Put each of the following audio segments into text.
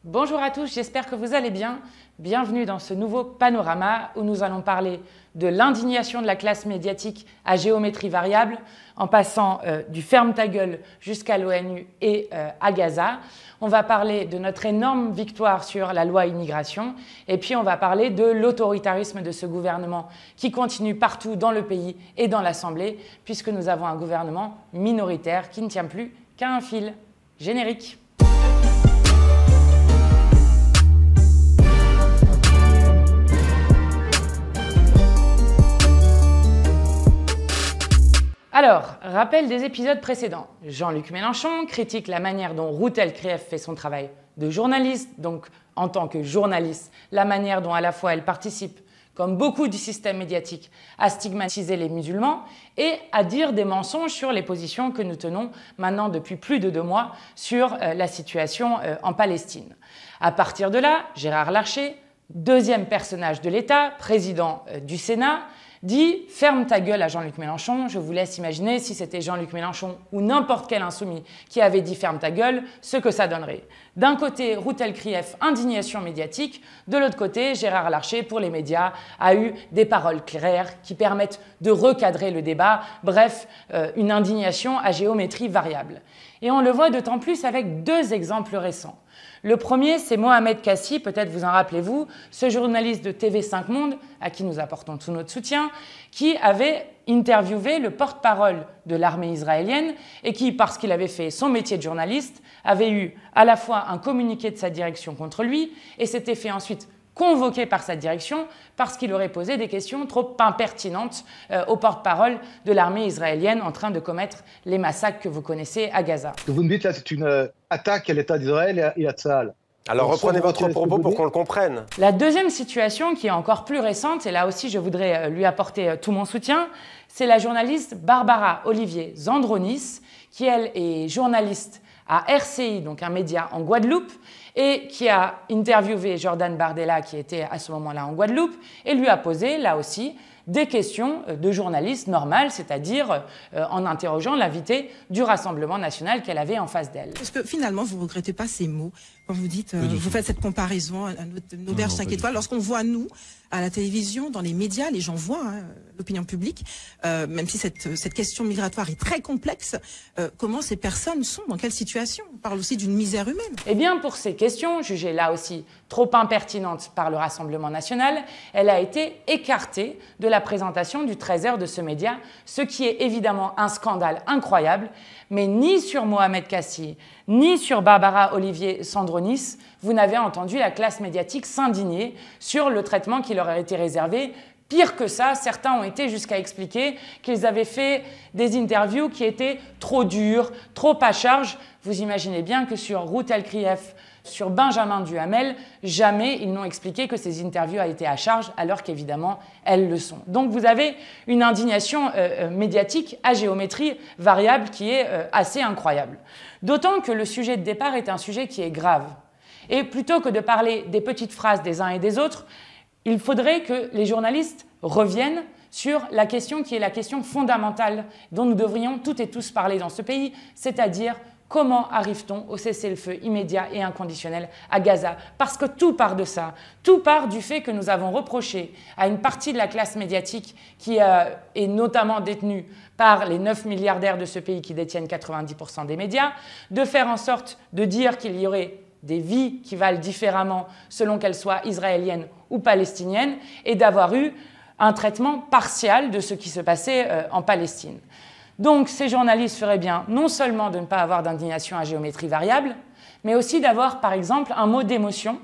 Bonjour à tous, j'espère que vous allez bien. Bienvenue dans ce nouveau panorama où nous allons parler de l'indignation de la classe médiatique à géométrie variable en passant du ferme ta gueule jusqu'à l'ONU et à Gaza. On va parler de notre énorme victoire sur la loi immigration et puis on va parler de l'autoritarisme de ce gouvernement qui continue partout dans le pays et dans l'Assemblée puisque nous avons un gouvernement minoritaire qui ne tient plus qu'à un fil. Générique. Alors, rappel des épisodes précédents. Jean-Luc Mélenchon critique la manière dont Routel Krief fait son travail de journaliste, donc en tant que journaliste, la manière dont à la fois elle participe, comme beaucoup du système médiatique, à stigmatiser les musulmans et à dire des mensonges sur les positions que nous tenons maintenant depuis plus de 2 mois sur la situation en Palestine. À partir de là, Gérard Larcher, deuxième personnage de l'État, président du Sénat, dit « Ferme ta gueule » à Jean-Luc Mélenchon. Je vous laisse imaginer si c'était Jean-Luc Mélenchon ou n'importe quel insoumis qui avait dit « Ferme ta gueule », ce que ça donnerait. D'un côté, Routel Krief, indignation médiatique. De l'autre côté, Gérard Larcher, pour les médias, a eu des paroles claires qui permettent de recadrer le débat. Bref, une indignation à géométrie variable. Et on le voit d'autant plus avec 2 exemples récents. Le premier, c'est Mohamed Kassi, peut-être vous en rappelez-vous, ce journaliste de TV5 Monde, à qui nous apportons tout notre soutien, qui avait interviewé le porte-parole de l'armée israélienne et qui, parce qu'il avait fait son métier de journaliste, avait eu à la fois un communiqué de sa direction contre lui et s'était fait ensuite convoqué par sa direction parce qu'il aurait posé des questions trop impertinentes au porte-parole de l'armée israélienne en train de commettre les massacres que vous connaissez à Gaza. Ce que vous me dites là, c'est une attaque à l'État d'Israël et à Tsahal. Alors reprenez votre propos pour qu'on le comprenne. La deuxième situation, qui est encore plus récente, et là aussi je voudrais lui apporter tout mon soutien, c'est la journaliste Barbara Olivier Zandronis, qui elle est journaliste à RCI, donc un média en Guadeloupe, et qui a interviewé Jordan Bardella, qui était à ce moment-là en Guadeloupe, et lui a posé, là aussi, des questions de journaliste normale, c'est-à-dire en interrogeant l'invité du Rassemblement national qu'elle avait en face d'elle. Est-ce que finalement, vous ne regrettez pas ces mots quand vous dites, vous faites cette comparaison à une auberge 5 étoiles, lorsqu'on voit, nous, à la télévision, dans les médias, les gens voient l'opinion publique, même si cette question migratoire est très complexe, comment ces personnes sont, dans quelle situation? On parle aussi d'une misère humaine. Eh bien, pour ces questions, jugées là aussi trop impertinentes par le Rassemblement national, elle a été écartée de la présentation du 13h de ce média, ce qui est évidemment un scandale incroyable, mais ni sur Mohamed Kassi, ni sur Barbara Olivier Zandronis, vous n'avez entendu la classe médiatique s'indigner sur le traitement qui leur a été réservé. Pire que ça, certains ont été jusqu'à expliquer qu'ils avaient fait des interviews qui étaient trop dures, trop à charge. Vous imaginez bien que sur Routel Krief, sur Benjamin Duhamel, jamais ils n'ont expliqué que ces interviews a été à charge, alors qu'évidemment, elles le sont. Donc vous avez une indignation médiatique à géométrie variable qui est assez incroyable. D'autant que le sujet de départ est un sujet qui est grave. Et plutôt que de parler des petites phrases des uns et des autres, il faudrait que les journalistes reviennent sur la question qui est la question fondamentale dont nous devrions toutes et tous parler dans ce pays, c'est-à-dire comment arrive-t-on au cessez-le-feu immédiat et inconditionnel à Gaza? Parce que tout part de ça. Tout part du fait que nous avons reproché à une partie de la classe médiatique qui est notamment détenue par les 9 milliardaires de ce pays qui détiennent 90% des médias, de faire en sorte de dire qu'il y aurait des vies qui valent différemment selon qu'elles soient israéliennes ou palestiniennes et d'avoir eu un traitement partial de ce qui se passait en Palestine. Donc ces journalistes feraient bien non seulement de ne pas avoir d'indignation à géométrie variable, mais aussi d'avoir par exemple un mot d'émotion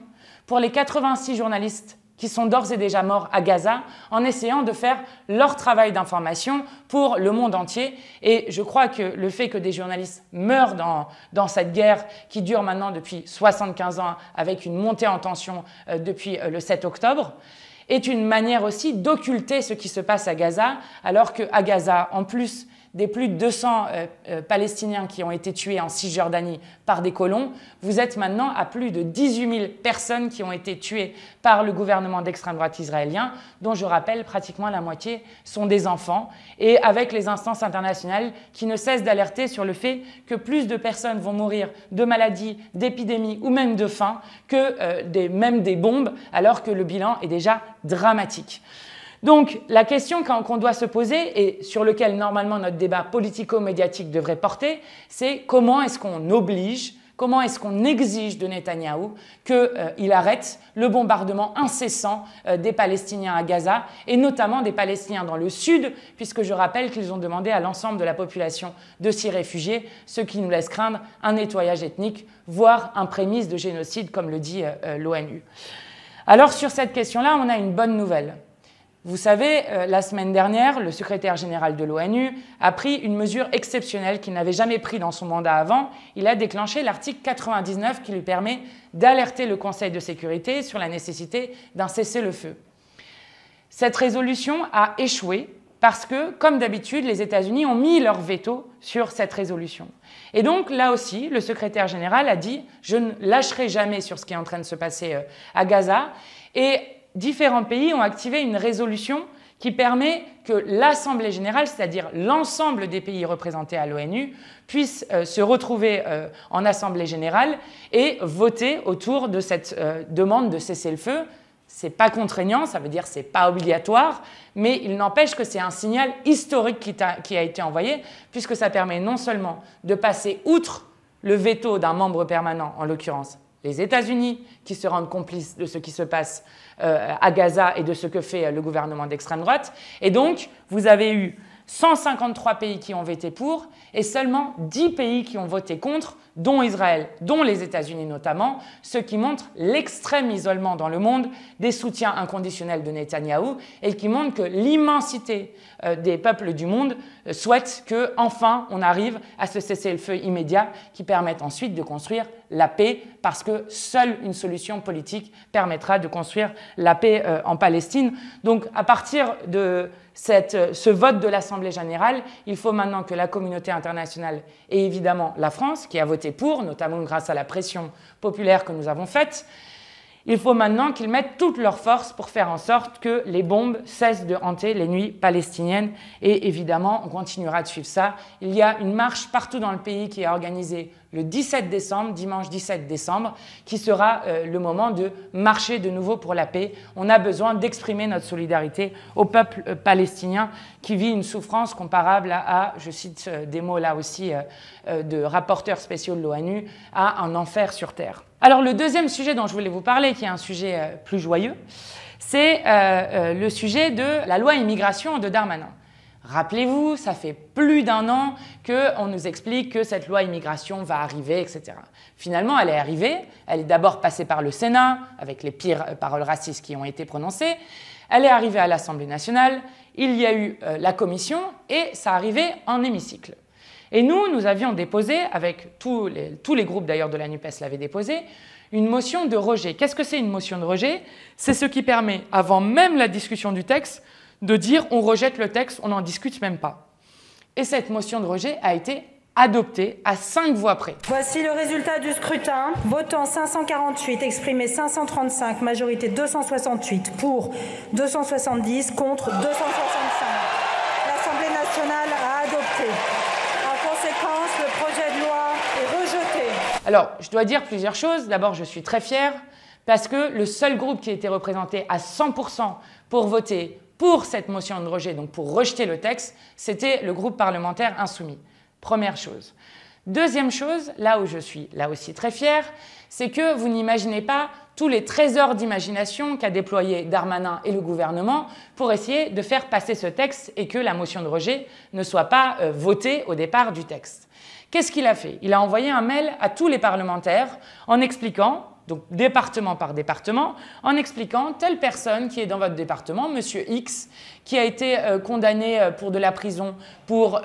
pour les 86 journalistes qui sont d'ores et déjà morts à Gaza en essayant de faire leur travail d'information pour le monde entier. Et je crois que le fait que des journalistes meurent dans cette guerre qui dure maintenant depuis 75 ans avec une montée en tension depuis le 7 octobre, est une manière aussi d'occulter ce qui se passe à Gaza, alors qu'à Gaza, en plus des plus de 200 Palestiniens qui ont été tués en Cisjordanie par des colons, vous êtes maintenant à plus de 18 000 personnes qui ont été tuées par le gouvernement d'extrême droite israélien, dont je rappelle pratiquement la moitié sont des enfants, et avec les instances internationales qui ne cessent d'alerter sur le fait que plus de personnes vont mourir de maladies, d'épidémies ou même de faim que même des bombes, alors que le bilan est déjà dramatique. Donc, la question qu'on doit se poser, et sur lequel normalement notre débat politico-médiatique devrait porter, c'est comment est-ce qu'on oblige, comment est-ce qu'on exige de Netanyahou qu'il arrête le bombardement incessant des Palestiniens à Gaza, et notamment des Palestiniens dans le sud, puisque je rappelle qu'ils ont demandé à l'ensemble de la population de s'y réfugier, ce qui nous laisse craindre un nettoyage ethnique, voire un prémisse de génocide, comme le dit l'ONU. Alors, sur cette question-là, on a une bonne nouvelle. Vous savez, la semaine dernière, le secrétaire général de l'ONU a pris une mesure exceptionnelle qu'il n'avait jamais prise dans son mandat avant. Il a déclenché l'article 99 qui lui permet d'alerter le Conseil de sécurité sur la nécessité d'un cessez-le-feu. Cette résolution a échoué parce que, comme d'habitude, les États-Unis ont mis leur veto sur cette résolution. Et donc, là aussi, le secrétaire général a dit « Je ne lâcherai jamais sur ce qui est en train de se passer à Gaza ». Et différents pays ont activé une résolution qui permet que l'Assemblée générale, c'est-à-dire l'ensemble des pays représentés à l'ONU, puissent se retrouver en Assemblée générale et voter autour de cette demande de cessez-le-feu. Ce n'est pas contraignant, ça veut dire que ce n'est pas obligatoire, mais il n'empêche que c'est un signal historique qui a été envoyé, puisque ça permet non seulement de passer outre le veto d'un membre permanent, en l'occurrence les États-Unis, qui se rendent complices de ce qui se passe à Gaza et de ce que fait le gouvernement d'extrême droite. Et donc, vous avez eu 153 pays qui ont voté pour et seulement 10 pays qui ont voté contre, dont Israël, dont les États-Unis notamment, ce qui montre l'extrême isolement dans le monde des soutiens inconditionnels de Netanyahou et qui montre que l'immensité des peuples du monde souhaitent qu'enfin on arrive à ce cessez-le-feu immédiat qui permette ensuite de construire la paix, parce que seule une solution politique permettra de construire la paix en Palestine. Donc à partir de ce vote de l'Assemblée générale, il faut maintenant que la communauté internationale et évidemment la France, qui a voté pour, notamment grâce à la pression populaire que nous avons faite, il faut maintenant qu'ils mettent toutes leurs forces pour faire en sorte que les bombes cessent de hanter les nuits palestiniennes. Et évidemment, on continuera de suivre ça. Il y a une marche partout dans le pays qui est organisée le 17 décembre, dimanche 17 décembre, qui sera le moment de marcher de nouveau pour la paix. On a besoin d'exprimer notre solidarité au peuple palestinien qui vit une souffrance comparable à, je cite des mots là aussi de rapporteurs spéciaux de l'ONU, à un enfer sur terre. Alors le deuxième sujet dont je voulais vous parler, qui est un sujet plus joyeux, c'est le sujet de la loi immigration de Darmanin. Rappelez-vous, ça fait plus d'un an qu'on nous explique que cette loi immigration va arriver, etc. Finalement, elle est arrivée. Elle est d'abord passée par le Sénat, avec les pires paroles racistes qui ont été prononcées. Elle est arrivée à l'Assemblée nationale. Il y a eu la commission et ça arrivait en hémicycle. Et nous avions déposé, avec tous les groupes d'ailleurs de la NUPES l'avaient déposé, une motion de rejet. Qu'est-ce que c'est une motion de rejet? C'est ce qui permet, avant même la discussion du texte, de dire on rejette le texte, on n'en discute même pas. Et cette motion de rejet a été adoptée à 5 voix près. Voici le résultat du scrutin. Votant 548, exprimé 535, majorité 268, pour 270, contre 265. L'Assemblée nationale a adopté. En conséquence, le projet de loi est rejeté. Alors, je dois dire plusieurs choses. D'abord, je suis très fière parce que le seul groupe qui était représenté à 100% pour voter pour cette motion de rejet, donc pour rejeter le texte, c'était le groupe parlementaire insoumis. Première chose. Deuxième chose, là où je suis là aussi très fière, c'est que vous n'imaginez pas tous les trésors d'imagination qu'a déployé Darmanin et le gouvernement pour essayer de faire passer ce texte et que la motion de rejet ne soit pas votée au départ du texte. Qu'est-ce qu'il a fait? Il a envoyé un mail à tous les parlementaires en expliquant, donc département par département, en expliquant telle personne qui est dans votre département, monsieur X, qui a été condamné pour de la prison, pour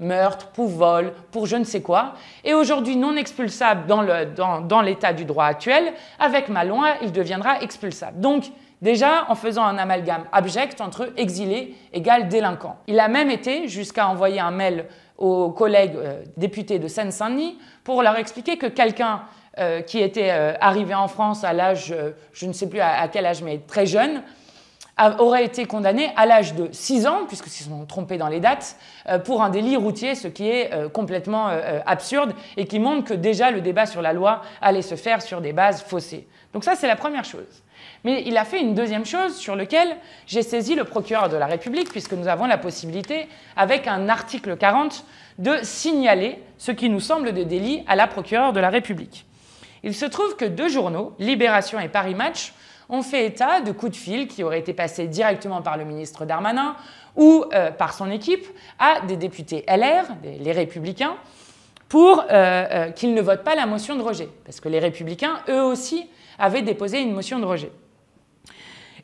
meurtre, pour vol, pour je ne sais quoi, et aujourd'hui non expulsable dans l'état du droit actuel, avec ma loi, il deviendra expulsable. Donc, Déjà en faisant un amalgame abject entre exilé égale délinquant. Il a même été jusqu'à envoyer un mail aux collègues députés de Seine-Saint-Denis pour leur expliquer que quelqu'un qui était arrivé en France à l'âge, je ne sais plus à quel âge, mais très jeune, aurait été condamné à l'âge de 6 ans, puisqu'ils se sont trompés dans les dates, pour un délit routier, ce qui est complètement absurde et qui montre que déjà le débat sur la loi allait se faire sur des bases faussées. Donc ça, c'est la première chose. Mais il a fait une deuxième chose sur laquelle j'ai saisi le procureur de la République, puisque nous avons la possibilité, avec un article 40, de signaler ce qui nous semble de délit à la procureure de la République. Il se trouve que 2 journaux, Libération et Paris Match, ont fait état de coups de fil qui auraient été passés directement par le ministre Darmanin ou par son équipe à des députés LR, les Républicains, pour qu'ils ne votent pas la motion de rejet. Parce que les Républicains, eux aussi, avaient déposé une motion de rejet.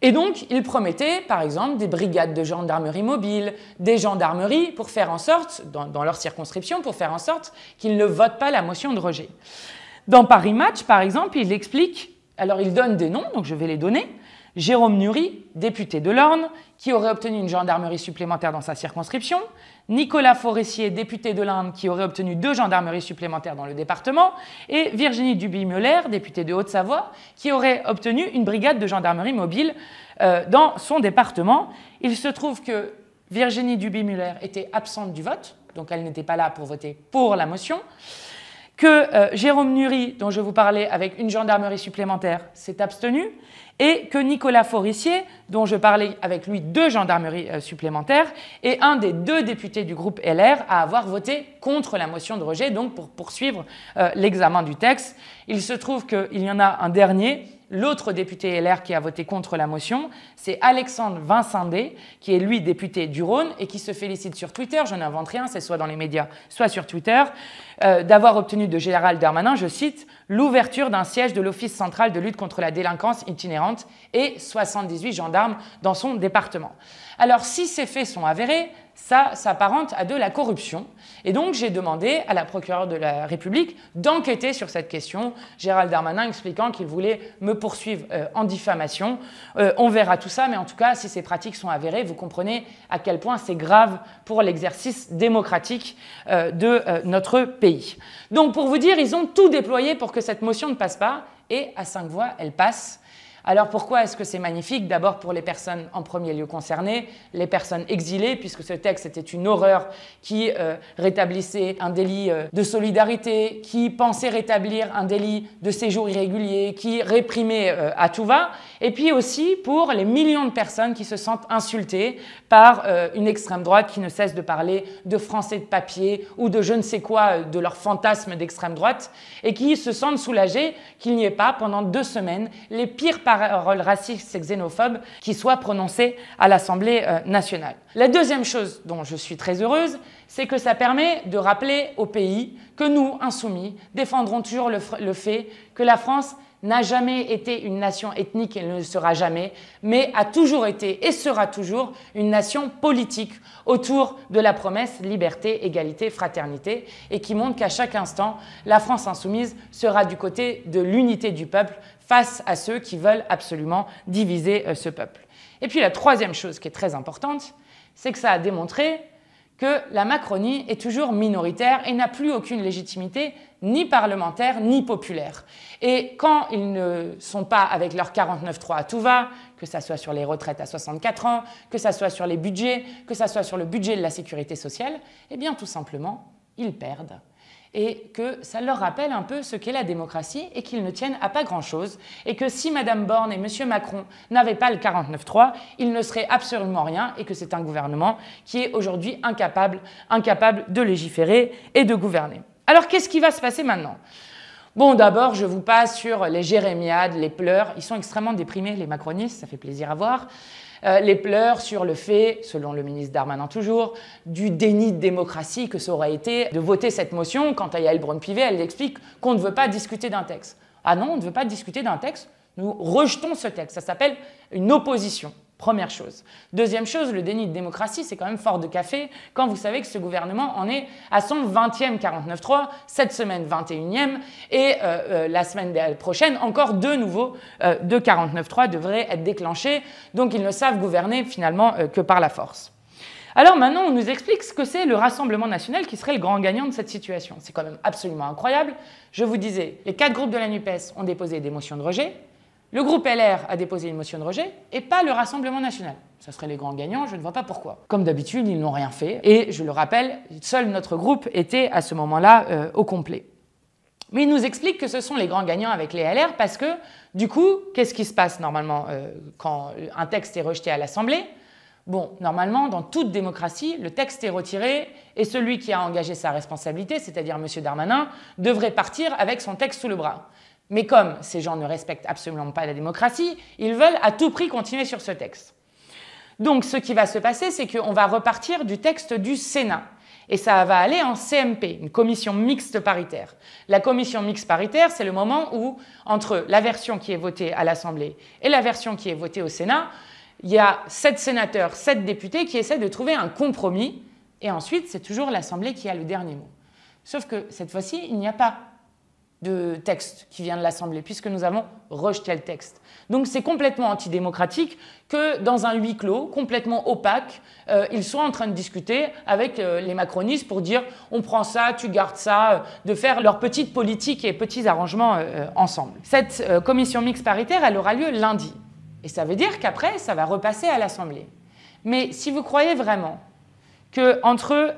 Et donc, ils promettaient, par exemple, des brigades de gendarmerie mobile, des gendarmeries, pour faire en sorte, dans leur circonscription, pour faire en sorte qu'ils ne votent pas la motion de rejet. Dans Paris Match, par exemple, il explique, alors il donne des noms, donc je vais les donner. Jérôme Nury, député de l'Orne, qui aurait obtenu une gendarmerie supplémentaire dans sa circonscription. Nicolas Forestier, député de l'Inde, qui aurait obtenu 2 gendarmeries supplémentaires dans le département. Et Virginie Duby-Muller, députée de Haute-Savoie, qui aurait obtenu une brigade de gendarmerie mobile dans son département. Il se trouve que Virginie Duby-Muller était absente du vote, donc elle n'était pas là pour voter pour la motion. Que Jérôme Nury, dont je vous parlais avec une gendarmerie supplémentaire, s'est abstenu, et que Nicolas Forestier, dont je parlais avec lui 2 gendarmeries supplémentaires, est un des 2 députés du groupe LR à avoir voté contre la motion de rejet, donc pour poursuivre l'examen du texte. Il se trouve qu'il y en a un dernier, l'autre député LR qui a voté contre la motion, c'est Alexandre Vincendé, qui est lui député du Rhône et qui se félicite sur Twitter, je n'invente rien, c'est soit dans les médias, soit sur Twitter, d'avoir obtenu de Gérald Darmanin, je cite, l'ouverture d'un siège de l'Office central de lutte contre la délinquance itinérante et 78 gendarmes dans son département. Alors si ces faits sont avérés, ça s'apparente à de la corruption. Et donc j'ai demandé à la procureure de la République d'enquêter sur cette question, Gérald Darmanin expliquant qu'il voulait me poursuivre en diffamation. On verra tout ça, mais en tout cas, si ces pratiques sont avérées, vous comprenez à quel point c'est grave pour l'exercice démocratique de notre pays. Donc pour vous dire, ils ont tout déployé pour que cette motion ne passe pas, et à 5 voix, elle passe. Alors pourquoi est-ce que c'est magnifique? D'abord pour les personnes en premier lieu concernées, les personnes exilées, puisque ce texte était une horreur qui rétablissait un délit de solidarité, qui pensait rétablir un délit de séjour irrégulier, qui réprimait à tout va. Et puis aussi pour les millions de personnes qui se sentent insultées par une extrême droite qui ne cesse de parler de français de papier ou de je ne sais quoi, de leur fantasme d'extrême droite, et qui se sentent soulagés qu'il n'y ait pas pendant 2 semaines les pires paroles racistes et xénophobes qui soient prononcées à l'Assemblée nationale. La deuxième chose dont je suis très heureuse, c'est que ça permet de rappeler au pays que nous, insoumis, défendrons toujours le fait que la France n'a jamais été une nation ethnique et ne le sera jamais, mais a toujours été et sera toujours une nation politique autour de la promesse liberté, égalité, fraternité, et qui montre qu'à chaque instant, la France insoumise sera du côté de l'unité du peuple face à ceux qui veulent absolument diviser ce peuple. Et puis la troisième chose qui est très importante, c'est que ça a démontré que la Macronie est toujours minoritaire et n'a plus aucune légitimité ni parlementaire ni populaire. Et quand ils ne sont pas avec leur 49.3 à tout va, que ça soit sur les retraites à 64 ans, que ça soit sur les budgets, que ça soit sur le budget de la sécurité sociale, eh bien tout simplement, ils perdent. Et que ça leur rappelle un peu ce qu'est la démocratie et qu'ils ne tiennent à pas grand-chose, et que si Mme Borne et M. Macron n'avaient pas le 49.3, ils ne seraient absolument rien, et que c'est un gouvernement qui est aujourd'hui incapable de légiférer et de gouverner. Alors qu'est-ce qui va se passer maintenant ? Bon, d'abord, je vous passe sur les jérémiades, les pleurs. Ils sont extrêmement déprimés, les macronistes, ça fait plaisir à voir. Les pleurs sur le fait, selon le ministre Darmanin toujours, du déni de démocratie que ça aurait été de voter cette motion. Quant à Yaël Braun-Pivet, elle explique qu'on ne veut pas discuter d'un texte. Ah non, on ne veut pas discuter d'un texte, nous rejetons ce texte. Ça s'appelle une opposition. Première chose. Deuxième chose, le déni de démocratie, c'est quand même fort de café quand vous savez que ce gouvernement en est à son 20e 49.3, cette semaine 21e, et la semaine prochaine, encore 2 nouveaux de 49.3 devraient être déclenchés, donc ils ne savent gouverner finalement que par la force. Alors maintenant, on nous explique ce que c'est le Rassemblement national qui serait le grand gagnant de cette situation. C'est quand même absolument incroyable. Je vous disais, les 4 groupes de la NUPES ont déposé des motions de rejet. Le groupe LR a déposé une motion de rejet et pas le Rassemblement national. Ça serait les grands gagnants, je ne vois pas pourquoi. Comme d'habitude, ils n'ont rien fait. Et je le rappelle, seul notre groupe était à ce moment-là au complet. Mais il nous explique que ce sont les grands gagnants avec les LR parce que, du coup, qu'est-ce qui se passe normalement quand un texte est rejeté à l'Assemblée ? Bon, normalement, dans toute démocratie, le texte est retiré et celui qui a engagé sa responsabilité, c'est-à-dire M. Darmanin, devrait partir avec son texte sous le bras. Mais comme ces gens ne respectent absolument pas la démocratie, ils veulent à tout prix continuer sur ce texte. Donc ce qui va se passer, c'est qu'on va repartir du texte du Sénat. Et ça va aller en CMP, une commission mixte paritaire. La commission mixte paritaire, c'est le moment où, entre la version qui est votée à l'Assemblée et la version qui est votée au Sénat, il y a 7 sénateurs, 7 députés qui essaient de trouver un compromis. Et ensuite, c'est toujours l'Assemblée qui a le dernier mot. Sauf que cette fois-ci, il n'y a pas de texte qui vient de l'Assemblée, puisque nous avons rejeté le texte. Donc c'est complètement antidémocratique que dans un huis clos, complètement opaque, ils soient en train de discuter avec les macronistes pour dire « on prend ça, tu gardes ça », de faire leur petite politique et petits arrangements ensemble. Cette commission mixte paritaire, elle aura lieu lundi. Et ça veut dire qu'après, ça va repasser à l'Assemblée. Mais si vous croyez vraiment qu'entre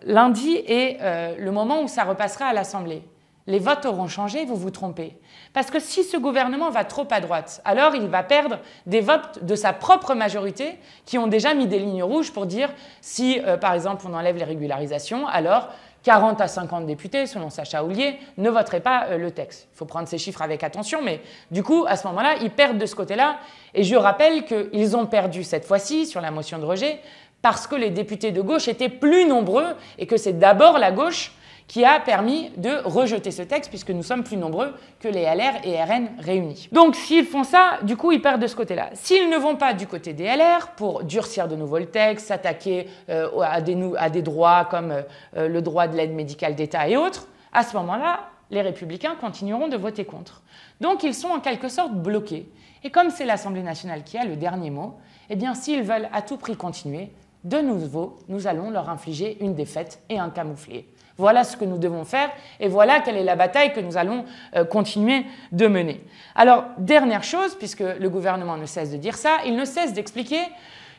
lundi et le moment où ça repassera à l'Assemblée, les votes auront changé, vous vous trompez. Parce que si ce gouvernement va trop à droite, alors il va perdre des votes de sa propre majorité qui ont déjà mis des lignes rouges pour dire si, par exemple, on enlève les régularisations, alors 40 à 50 députés, selon Sacha Houlié, ne voteraient pas le texte. Il faut prendre ces chiffres avec attention, mais du coup, à ce moment-là, ils perdent de ce côté-là. Et je rappelle qu'ils ont perdu cette fois-ci sur la motion de rejet parce que les députés de gauche étaient plus nombreux et que c'est d'abord la gauche qui a permis de rejeter ce texte, puisque nous sommes plus nombreux que les LR et RN réunis. Donc s'ils font ça, du coup, ils perdent de ce côté-là. S'ils ne vont pas du côté des LR pour durcir de nouveau le texte, s'attaquer à des droits comme le droit de l'aide médicale d'État et autres, à ce moment-là, les Républicains continueront de voter contre. Donc ils sont en quelque sorte bloqués. Et comme c'est l'Assemblée nationale qui a le dernier mot, eh bien s'ils veulent à tout prix continuer, de nouveau, nous allons leur infliger une défaite et un camouflet. Voilà ce que nous devons faire et voilà quelle est la bataille que nous allons continuer de mener. Alors, dernière chose, puisque le gouvernement ne cesse de dire ça, il ne cesse d'expliquer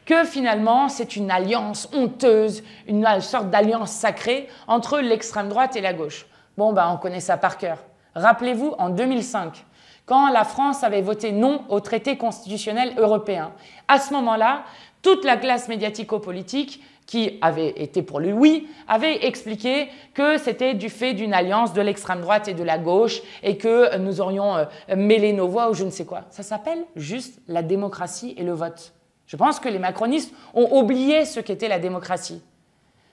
que finalement c'est une alliance honteuse, une sorte d'alliance sacrée entre l'extrême droite et la gauche. Bon, on connaît ça par cœur. Rappelez-vous, en 2005, quand la France avait voté non au traité constitutionnel européen, à ce moment-là, toute la classe médiatico-politique qui avait été pour le oui, avait expliqué que c'était du fait d'une alliance de l'extrême droite et de la gauche et que nous aurions mêlé nos voix ou je ne sais quoi. Ça s'appelle juste la démocratie et le vote. Je pense que les macronistes ont oublié ce qu'était la démocratie.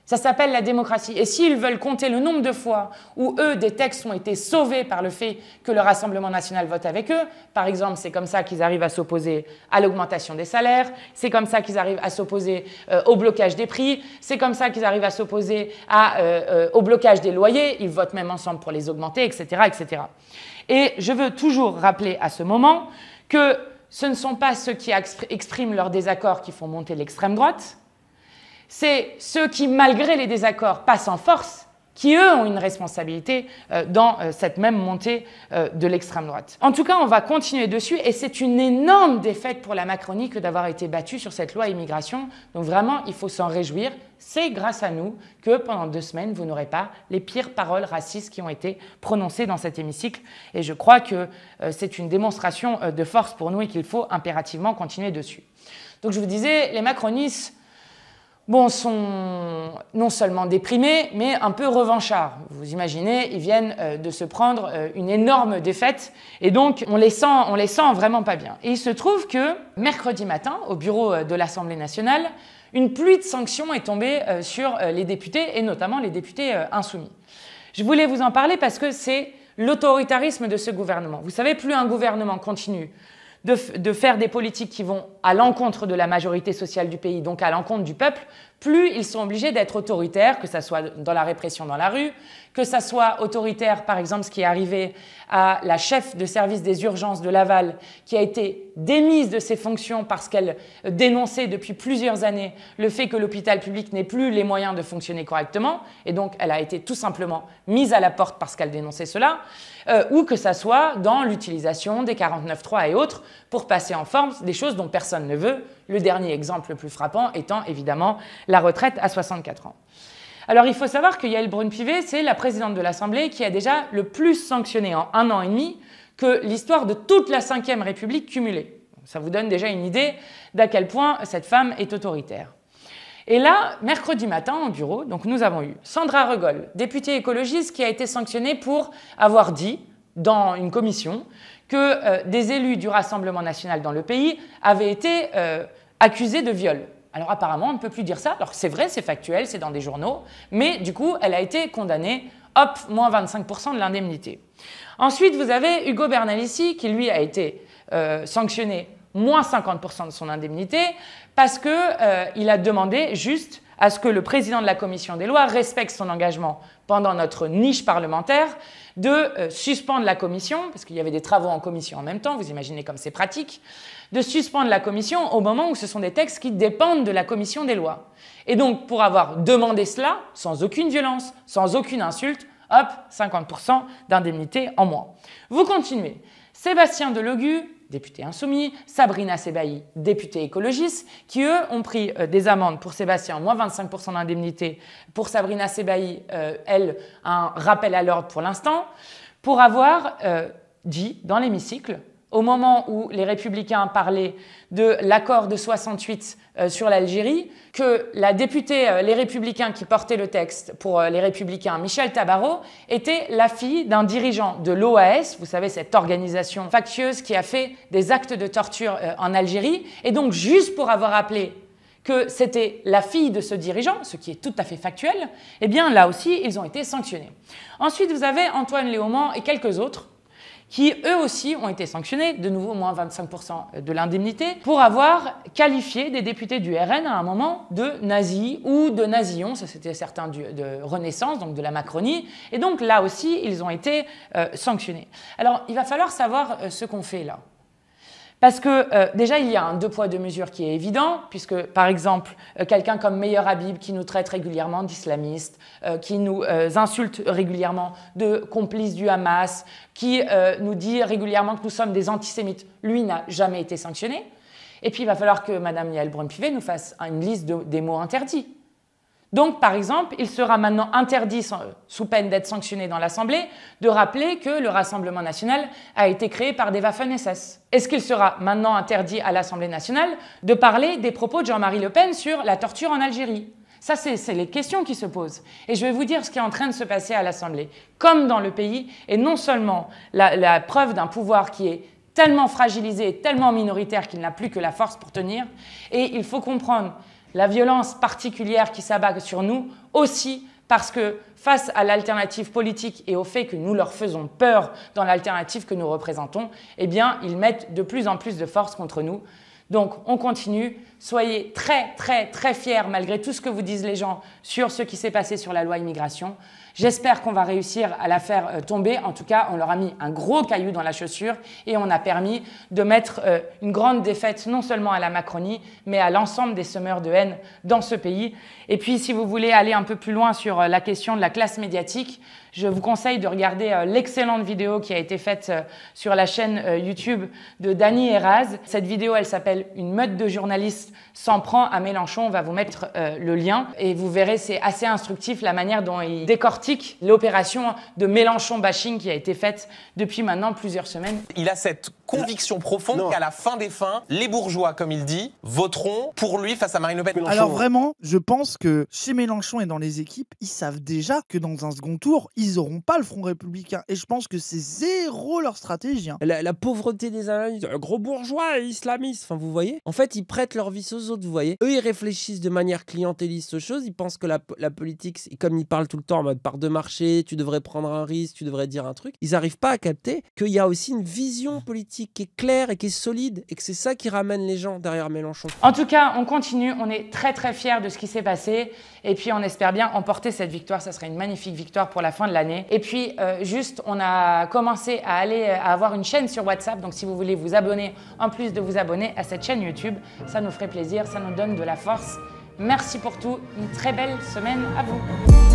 Ça s'appelle la démocratie. Et s'ils veulent compter le nombre de fois où, eux, des textes ont été sauvés par le fait que le Rassemblement national vote avec eux, par exemple, c'est comme ça qu'ils arrivent à s'opposer à l'augmentation des salaires, c'est comme ça qu'ils arrivent à s'opposer au blocage des prix, c'est comme ça qu'ils arrivent à s'opposer au blocage des loyers, ils votent même ensemble pour les augmenter, etc., etc. Et je veux toujours rappeler à ce moment que ce ne sont pas ceux qui expriment leur désaccord qui font monter l'extrême droite, c'est ceux qui, malgré les désaccords, passent en force, qui, eux, ont une responsabilité dans cette même montée de l'extrême droite. En tout cas, on va continuer dessus, et c'est une énorme défaite pour la Macronie que d'avoir été battue sur cette loi immigration. Donc vraiment, il faut s'en réjouir. C'est grâce à nous que, pendant 2 semaines, vous n'aurez pas les pires paroles racistes qui ont été prononcées dans cet hémicycle. Et je crois que c'est une démonstration de force pour nous et qu'il faut impérativement continuer dessus. Donc je vous disais, les macronistes sont non seulement déprimés, mais un peu revanchards. Vous imaginez, ils viennent de se prendre une énorme défaite, et donc on les sent vraiment pas bien. Et il se trouve que mercredi matin, au bureau de l'Assemblée nationale, une pluie de sanctions est tombée sur les députés, et notamment les députés insoumis. Je voulais vous en parler parce que c'est l'autoritarisme de ce gouvernement. Vous savez, plus un gouvernement continue de faire des politiques qui vont à l'encontre de la majorité sociale du pays, donc à l'encontre du peuple, plus ils sont obligés d'être autoritaires, que ce soit dans la répression dans la rue, que ça soit autoritaire, par exemple, ce qui est arrivé à la chef de service des urgences de Laval, qui a été démise de ses fonctions parce qu'elle dénonçait depuis plusieurs années le fait que l'hôpital public n'ait plus les moyens de fonctionner correctement, et donc elle a été tout simplement mise à la porte parce qu'elle dénonçait cela, ou que ça soit dans l'utilisation des 49.3 et autres pour passer en force des choses dont personne ne veut, le dernier exemple le plus frappant étant évidemment la retraite à 64 ans. Alors il faut savoir que Yaël Braun-Pivet, c'est la présidente de l'Assemblée qui a déjà le plus sanctionné en 1 an et demi que l'histoire de toute la Ve République cumulée. Ça vous donne déjà une idée d'à quel point cette femme est autoritaire. Et là, mercredi matin, au bureau, donc nous avons eu Sandra Regol, députée écologiste, qui a été sanctionnée pour avoir dit, dans une commission, que des élus du Rassemblement national dans le pays avaient été accusés de viol. Alors apparemment, on ne peut plus dire ça. Alors c'est vrai, c'est factuel, c'est dans des journaux, mais du coup, elle a été condamnée, hop, moins 25% de l'indemnité. Ensuite, vous avez Ugo Bernalicis, qui lui a été sanctionné moins 50% de son indemnité, parce qu'il a demandé juste à ce que le président de la commission des lois respecte son engagement pendant notre niche parlementaire de suspendre la commission, parce qu'il y avait des travaux en commission en même temps, vous imaginez comme c'est pratique, de suspendre la commission au moment où ce sont des textes qui dépendent de la commission des lois. Et donc, pour avoir demandé cela, sans aucune violence, sans aucune insulte, hop, 50% d'indemnité en moins. Vous continuez. Sébastien Delogu, député insoumis, Sabrina Sebaï, députée écologiste, qui eux ont pris des amendes pour Sébastien, moins 25% d'indemnité, pour Sabrina Sebaï, elle, un rappel à l'ordre pour l'instant, pour avoir dit dans l'hémicycle, au moment où les Républicains parlaient de l'accord de 68 sur l'Algérie, que la députée Les Républicains qui portait le texte pour les Républicains, Michel Tabarot, était la fille d'un dirigeant de l'OAS, vous savez, cette organisation factieuse qui a fait des actes de torture en Algérie. Et donc, juste pour avoir appelé que c'était la fille de ce dirigeant, ce qui est tout à fait factuel, eh bien là aussi, ils ont été sanctionnés. Ensuite, vous avez Antoine Léaumont et quelques autres qui eux aussi ont été sanctionnés, de nouveau moins 25% de l'indemnité, pour avoir qualifié des députés du RN à un moment de nazis ou de nazillons, ça c'était certains de Renaissance, donc de la Macronie, et donc là aussi ils ont été sanctionnés. Alors il va falloir savoir ce qu'on fait là. Parce que déjà, il y a un 2 poids 2 mesures qui est évident, puisque par exemple, quelqu'un comme Meyer Habib qui nous traite régulièrement d'islamistes, qui nous insulte régulièrement de complices du Hamas, qui nous dit régulièrement que nous sommes des antisémites, lui n'a jamais été sanctionné. Et puis il va falloir que Mme Yaël Braun-Pivet nous fasse une liste des mots interdits. Donc, par exemple, il sera maintenant interdit, sous peine d'être sanctionné dans l'Assemblée, de rappeler que le Rassemblement national a été créé par des Waffen-SS. Est-ce qu'il sera maintenant interdit à l'Assemblée nationale de parler des propos de Jean-Marie Le Pen sur la torture en Algérie? Ça, c'est les questions qui se posent. Et je vais vous dire ce qui est en train de se passer à l'Assemblée. Comme dans le pays, et non seulement la preuve d'un pouvoir qui est tellement fragilisé, tellement minoritaire qu'il n'a plus que la force pour tenir, et il faut comprendre la violence particulière qui s'abat sur nous, aussi parce que face à l'alternative politique et au fait que nous leur faisons peur dans l'alternative que nous représentons, eh bien, ils mettent de plus en plus de force contre nous. Donc, on continue. Soyez très, très, très fiers, malgré tout ce que vous disent les gens, sur ce qui s'est passé sur la loi immigration. J'espère qu'on va réussir à la faire tomber. En tout cas, on leur a mis un gros caillou dans la chaussure et on a permis de mettre une grande défaite non seulement à la Macronie, mais à l'ensemble des semeurs de haine dans ce pays. Et puis, si vous voulez aller un peu plus loin sur la question de la classe médiatique, je vous conseille de regarder l'excellente vidéo qui a été faite sur la chaîne YouTube de Dany Heraz. Cette vidéo, elle s'appelle « Une meute de journalistes s'en prend à Mélenchon ». On va vous mettre le lien et vous verrez, c'est assez instructif la manière dont il décortique l'opération de Mélenchon bashing qui a été faite depuis maintenant plusieurs semaines. Il a cette conviction profonde qu'à la fin des fins, les bourgeois, comme il dit, voteront pour lui face à Marine Le Pen. Alors vraiment, je pense que chez Mélenchon et dans les équipes, ils savent déjà que dans un second tour, ils n'auront pas le Front républicain. Et je pense que c'est zéro leur stratégie. Hein. La pauvreté des analystes, gros bourgeois et islamistes, enfin vous voyez. En fait, ils prêtent leur vice aux autres, vous voyez. Eux, ils réfléchissent de manière clientéliste aux choses. Ils pensent que la politique, comme ils parlent tout le temps en mode part de marché, tu devrais prendre un risque, tu devrais dire un truc. Ils n'arrivent pas à capter qu'il y a aussi une vision politique politique qui est claire et qui est solide, et que c'est ça qui ramène les gens derrière Mélenchon. En tout cas, on continue, on est très très fiers de ce qui s'est passé, et puis on espère bien emporter cette victoire, ça serait une magnifique victoire pour la fin de l'année. Et puis juste, on a commencé à avoir une chaîne sur WhatsApp, donc si vous voulez vous abonner, en plus de vous abonner à cette chaîne YouTube, ça nous ferait plaisir, ça nous donne de la force. Merci pour tout, une très belle semaine à vous.